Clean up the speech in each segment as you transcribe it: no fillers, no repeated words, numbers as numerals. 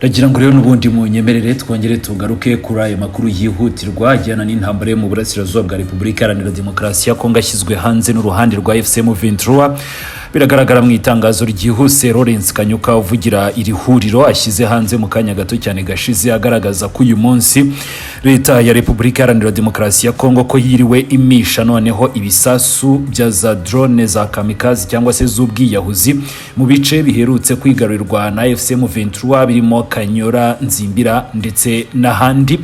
Ragira ngo rero nubundi mu nyemerere twongere tugaruke kuri ayo makuru yihutirwa ajyana n'intambara yo mu burasirazuba bwa Repubulika Iharanira Demokarasi ya Kongo ashyizwe hanze n'uruhande rwa M23. Biragaragara mu itangazo ryihuse Lawrence Kanyuka uvugira iri huriro ashyize hanze mu kanya gato cyane gashize agaragaza ko uyu munsi leta ya Repubulika Iharanira Demokarasi ya Kongo ko yiriwe imisha noneho ibisasu bya za drone za kamikaze cyangwa se z'ubwiyahuzi mu bice biherutse kwigarurirwa na M23 birimo Kanyora, Nzimbira ndetse n'ahandi.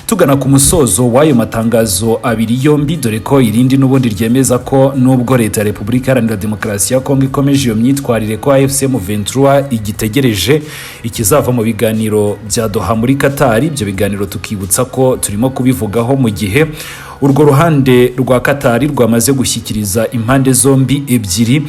Tugana ku musozo w'ayo matangazo abiri yombi, dore ko irindi n'ubundi ryemeza ko nubwo leta ya Repubulika Iharanira Demokarasi ya Kongo ikomeje iyo myitwarire ko M23 igitegereje ikizava mu biganiro bya Doha muri Qatar. Ibyo biganiro tukibutsa ko turimo kubivugaho mu gihe urwo ruhande rwa Qatar rwamaze gushyikiriza impande zombi ebyiri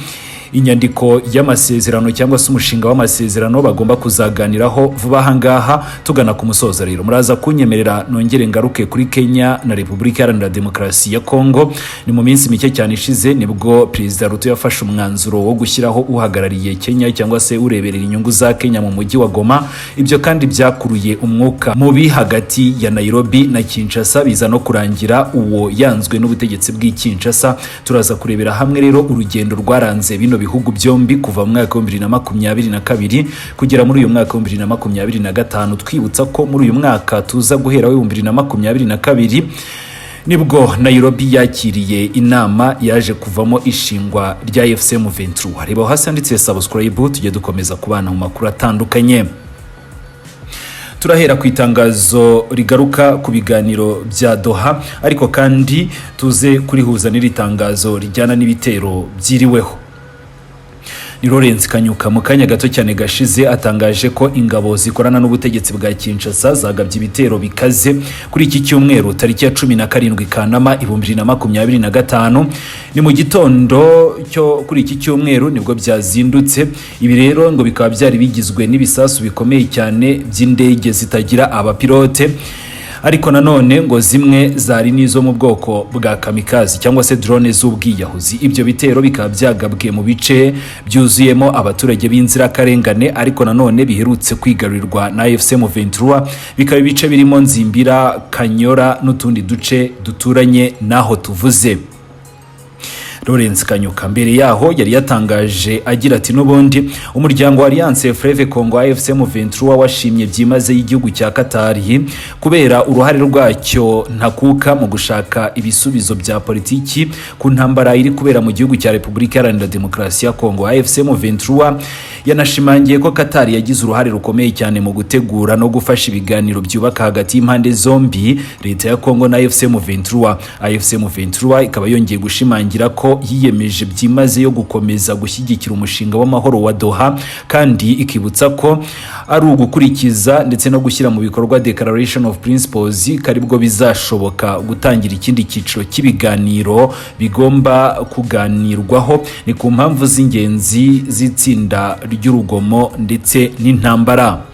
inyandiko y'amasezerano cyangwa se umushinga w'amasezerano bagomba kuzaganiraho vuba hangaha. Tugana ku musozo rero muraza kunyemerera nongere ngaruke kuri Kenya na Repubulika Iharanira Demokarasi ya Kongo. Ni mu minsi mike cyane ishize nibwo Perezida Ruto yafashe umwanzuro wo gushyiraho uhagarariye Kenya cyangwa se ureberera inyungu za Kenya mu mujyi wa Goma. Ibyo kandi byakuruye umwuka mubi hagati ya Nairobi na Kinshasa, biza no kurangira uwo yanzwe n'ubutegetsi bw'i Kinshasa. Turaza kurebera hamwe rero urugendo rwaranze bino bihugu byombi kuva mu mwaka wa 2022 kugera muri uyu mwaka wa 2025, twibutsa ko muri uyu mwaka tuza guhera wa 2022 nibwo Nairobi yakiriye inama yaje kuvamo ishingwa rya M23. Reba hasi handitse subscribe tujye dukomeza kubana mu makuru atandukanye. Turahera ku itangazo rigaruka ku biganiro bya Doha, ariko kandi tuze kurihuza n'iri tangazo rijyana n'ibitero byiriweho. Ni Lawrence Kanyuka mu kanya gato cyane gashize atangaje ko ingabo zikorana n'ubutegetsi bwa Kinshasa zagabye ibitero bikaze kuri iki cyumweru tariki ya 17 Kanama 2025. Ni mu gitondo cyo kuri iki cyumweru nibwo byazindutse. Ibi rero ngo bikaba byari bigizwe n'ibisasu bikomeye cyane by'indege zitagira abapilote, ariko nanone ngo zimwe zari nizo mu bwoko bwa kamikaze cyangwa se drone z'ubwiyahuzi. Ibyo bitero bikaba byagabwe mu bice byuzuyemo abaturage b'inzirakarengane, ariko nanone biherutse kwigarurirwa na M23. Bikaba ibice birimo Nzimbira, Kanyora n'utundi duce duturanye naho tuvuze. Lawrence Kanyuka mbere yaho yari yatangaje agira ati n'ubundi umuryango wa Alliance Fleuve Congo AFC M23 washimye byimaze y'igihugu cya Qatar kubera uruhare rwacyo ntakuka mu gushaka ibisubizo bya politiki ku ntambara iri kubera mu gihugu cya Repubulika Iharanira Demokarasi ya Kongo. AFC M23 yanashimangiye ko Qatar yagize uruhare rukomeye cyane mu gutegura no gufasha ibiganiro byubaka hagati y'impande zombi, leta ya Kongo na AFC M23. AFC M23 ikaba yongeye gushimangira ko yiyemeje byimaze yo gukomeza gushyigikira umushinga w'amahoro wa Doha, kandi ikibutsa ko ari ugukurikiza ndetse no gushyira mu bikorwa Declaration of Principles karibwo bizashoboka gutangira ikindi cyiciro cy'ibiganiro bigomba kuganirwaho. Ni ku mpamvu z'ingenzi z'itsinda ry'urugomo ndetse n'intambara.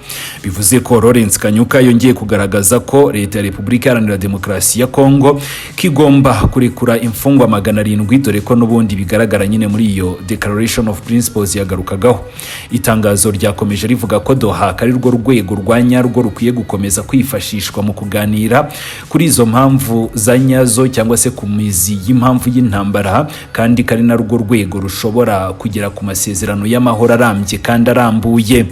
Bivuze ko Lawrence Kanyuka yongeye kugaragaza ko leta ya Repubulika Iharanira Demokarasi ya Kongo kigomba kurekura imfungwa 700, dore ko n'ubundi bigaragara nyine muri iyo Declaration of Principles yagarukagaho. Itangazo ryakomeje rivuga ko Doha ari rwo rwego rwanyarwo rukwiye gukomeza kwifashishwa mu kuganira kuri izo mpamvu za nyazo cyangwa se ku mizi y'impamvu y'intambara, kandi kari na rwo rwego rushobora kugera ku masezerano y'amahoro arambye kandi arambuye.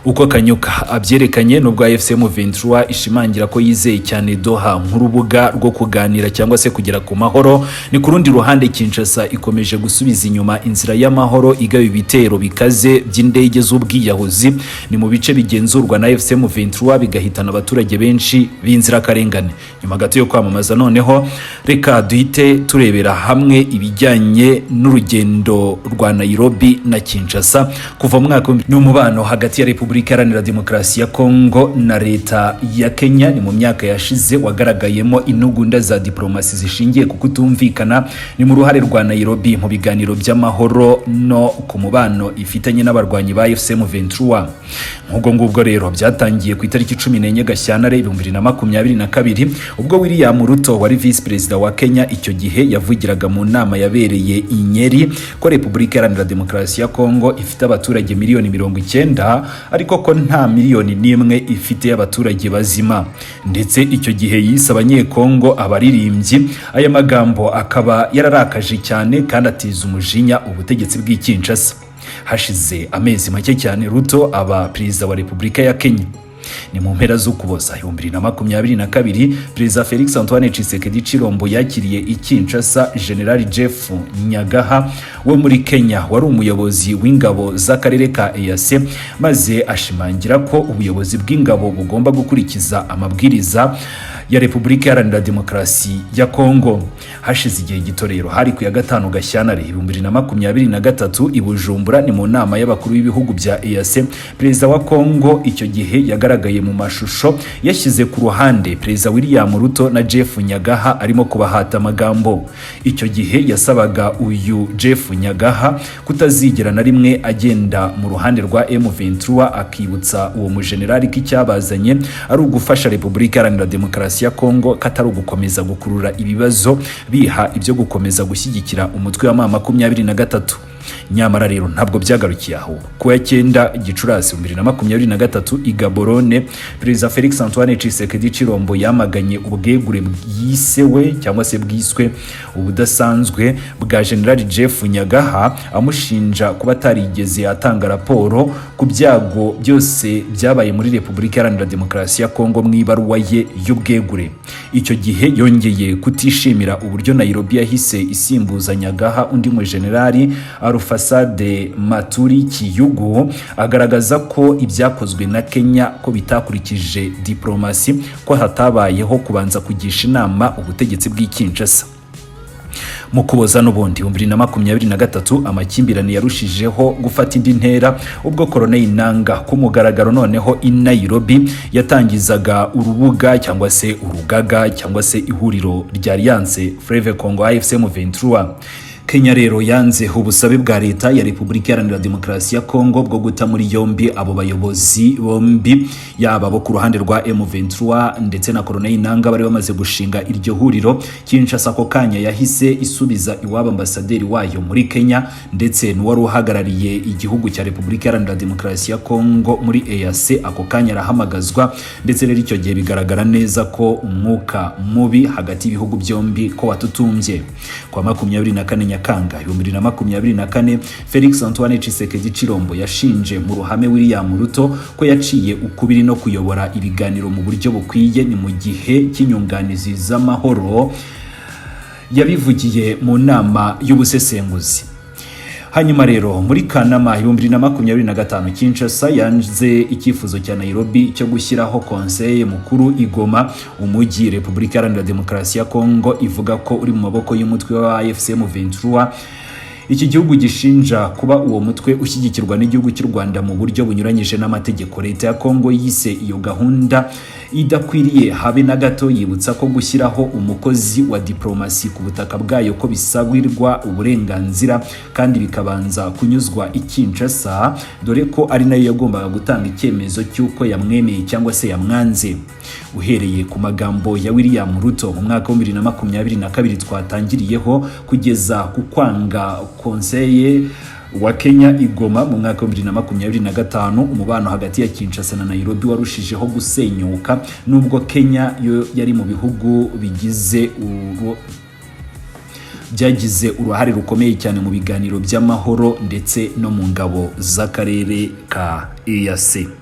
Uko Kanyuka abyerekanye nubwo AFC M23 ishimangira ko yizeye cyane Doha nk'urubuga rwo kuganira cyangwa se kugera ku mahoro, ni ku rundi ruhande Kinshasa ikomeje gusubiza inyuma inzira y'amahoro igaba ibitero bikaze by'indege z'ubwiyahuzi ni mu bice bigenzurwa na AFC M23 bigahitana abaturage benshi b'inzirakarengane. Nyuma gato yo kwamamaza noneho reka duhite turebera hamwe ibijyanye n'urugendo rwa Nairobi na Kinshasa kuva mu mwaka n'umubano hagati ya Repubulika Iharanira Demokarasi ya Kongo na leta ya Kenya. Ni mu myaka yashize wagaragayemo intugunda za diplomasi zishingiye ku kutumvikana. Ni mu ruhare rwa Nairobi mu biganiro by'amahoro no ku mubano ifitanye n'abarwanyi ba AFC M23. Nk'ubwo ngubwo rero byatangiye ku itariki 14 Gashyantare 2022 ubwo William Ruto wari vice president wa Kenya icyo gihe yavugiraga mu nama yabereye Inyeri ko Repubulika Iharanira Demokarasi ya Kongo ifite abaturage miliyoni 90 ariko ko nta miliyoni n'imwe ifite y'abaturage bazima, ndetse icyo gihe yise abanyekongo abaririmbyi. Aya magambo akaba yararakaje cyane kandi atiza umujinya ubutegetsi bw'i Kinshasa. Hashize amezi make cyane Ruto aba perezida wa Repubulika ya Kenya. Ni mu mpera z'Ukuboza 2022 Perezida Felix Antoine Tshisekedi Chilombo yakiriye i Kinshasa General Jeff Nyagaha wo muri Kenya wari umuyobozi w'ingabo z'akarere ka EAC, maze ashimangira ko ubuyobozi bw'ingabo bugomba gukurikiza amabwiriza ya Repubulika Iharanira Demokarasi ya Kongo. Hashize igihe gito rero, hari ku ya 5 Gashyantare 2023 i Bujumbura, ni mu nama y'abakuru b'ibihugu bya EAC, Perezida wa Kongo icyo gihe yagaragaye mu mashusho yashyize ku ruhande Perezida William Ruto na Jeff Nyagaha arimo kubahata amagambo. Icyo gihe yasabaga uyu Jeff Nyagaha kutazigera na rimwe agenda mu ruhande rwa M23, akibutsa uwo mujenerali ko icyabazanye ari ugufasha Repubulika Iharanira Demokarasi ya Kongo, katari ugukomeza gukurura ibibazo biha ibyo gukomeza gushyigikira umutwe wa M23. Nyamara rero ntabwo byagarukiye aho. Ku ya 9 Gicurasi 2023 i Gaborone, Perezida Felix Antoine Tshisekedi Chilombo yamaganye ubwegure bwisewe cyangwa se bwiswe ubudasanzwe bwa General Jeff Nyagaha, amushinja kuba atarigeze atanga raporo ku byago byose byabaye muri Repubulika Iharanira Demokarasi ya Kongo mu ibaruwa ye y'ubwegure. Icyo gihe yongeye kutishimira uburyo Nairobi yahise isimbuza Nyagaha undi mu generali Fasade Maturi Kiyugu, agaragaza ko ibyakozwe na Kenya ko bitakurikije diplomasi, ko hatabayeho kubanza kugisha inama ubutegetsi bw'i Kinshasa. Mu Kuboza n'ubundi 2023 amakimbirane yarushijeho gufata indi ntera ubwo Colonel Nanga ku mugaragaro noneho i Nairobi yatangizaga urubuga cyangwa se urugaga cyangwa se ihuriro rya Alliance Fleuve Congo AFC M23. Kenya rero yanze ubusabe bwa leta ya Repubulika Iharanira Demokarasi ya Kongo bwo guta muri yombi abo bayobozi bombi, yaba bo ku ruhande rwa M23 ndetse na Colonel Nanga bari bamaze gushinga iryo huriro. Kinshasa ko kanya yahise isubiza iwabo ambasaderi wayo muri Kenya ndetse n'uwari uhagarariye igihugu cya Repubulika Iharanira Demokarasi ya Kongo muri EAC, ako kanya arahamagazwa. Ndetse rero icyo gihe bigaragara neza ko umwuka mubi hagati y'ibihugu byombi ko watutumbye. Kwa 24 Nyakanga 2024 Felix Antoine Tshisekedi Chilombo yashinje mu ruhame William Ruto ko yaciye ukubiri no kuyobora ibiganiro mu buryo bukwiye, ni mu gihe cy'inyunganizi z'amahoro yabivugiye mu nama y'ubusesenguzi. Hanyuma rero muri Kanama 2025 Kinshasa yanze icyifuzo cya Nairobi cyo gushyiraho Conseil mukuru Igoma, umujyi Repubulika Iharanira Demokarasi ya Kongo ivuga ko uri mu maboko y'umutwe wa AFC M23. Iki gihugu gishinja kuba uwo mutwe ushyigikirwa n'igihugu cy'u Rwanda mu buryo bunyuranyije n'amategeko. Leta ya Kongo yise iyo gahunda idakwiriye habe na gato, yibutsa ko gushyiraho umukozi wa diplomasi ku butaka bwayo ko bisabirwa uburenganzira kandi bikabanza kunyuzwa i Kinshasa, dore ko ari nayo yagombaga gutanga icyemezo cy'uko yamwemeye cyangwa se yamwanze. Uhereye ku magambo ya William Ruto mu mwaka wa 2022 twatangiriyeho kugeza ku kwanga Conseil wa Kenya Igoma mu mwaka wa 2025, umubano hagati ya Kinshasa na Nairobi warushijeho gusenyuka, nubwo Kenya yo yari mu bihugu byagize uruhare rukomeye cyane mu biganiro by'amahoro ndetse no mu ngabo z'akarere ka EAC.